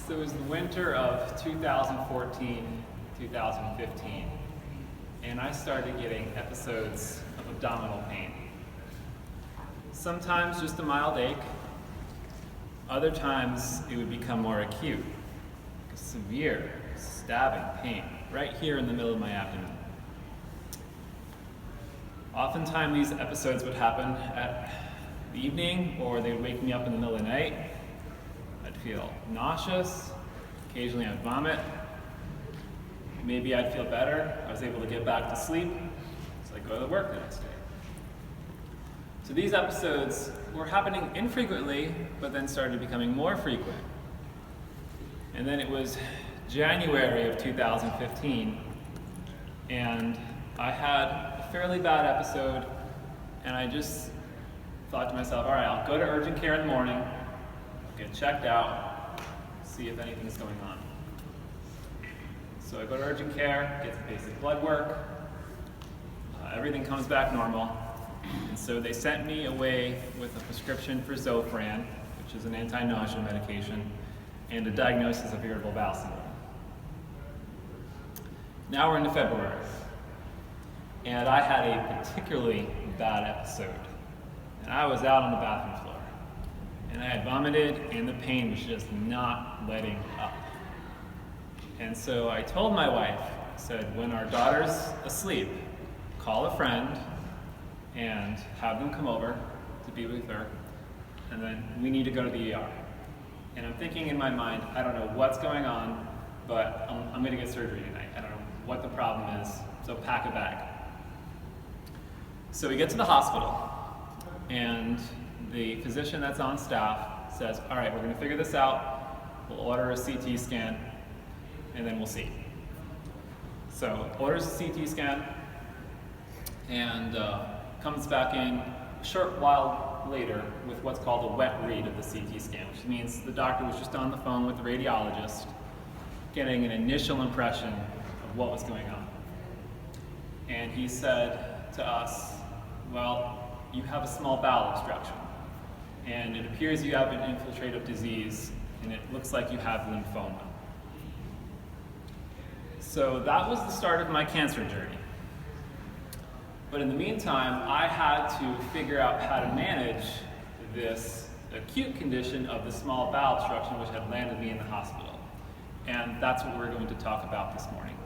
So it was the winter of 2014, 2015, and I started getting episodes of abdominal pain. Sometimes just a mild ache, other times it would become more acute, severe stabbing pain right here in the middle of my abdomen. Oftentimes these episodes would happen at the evening, or they would wake me up in the middle of the night. I'd feel nauseous, occasionally I'd vomit, maybe I'd feel better, I was able to get back to sleep, so I'd go to work the next day. So these episodes were happening infrequently, but then started becoming more frequent. And then it was January of 2015, and I had a fairly bad episode, and I just thought to myself, all right, I'll go to urgent care in the morning, get checked out, see if anything's going on. So I go to urgent care, get some basic blood work, everything comes back normal, and so they sent me away with a prescription for Zofran, which is an anti-nausea medication, and a diagnosis of irritable bowel syndrome. Now we're into February, and I had a particularly bad episode, and I was out on the bathroom floor. And I had vomited, and the pain was just not letting up. And so I told my wife, I said, when our daughter's asleep, call a friend and have them come over to be with her, and then we need to go to the ER. And I'm thinking in my mind, I don't know what's going on, but I'm going to get surgery tonight. I don't know what the problem is, so pack a bag. So we get to the hospital, and the physician that's on staff says, all right, we're going to figure this out. We'll order a CT scan, and then we'll see. So orders a CT scan, and comes back in a short while later with what's called a wet read of the CT scan, which means the doctor was just on the phone with the radiologist, getting an initial impression of what was going on. And he said to us, well, you have a small bowel obstruction, and it appears you have an infiltrative disease, and it looks like you have lymphoma. So that was the start of my cancer journey. But in the meantime, I had to figure out how to manage this acute condition of the small bowel obstruction, which had landed me in the hospital. And that's what we're going to talk about this morning.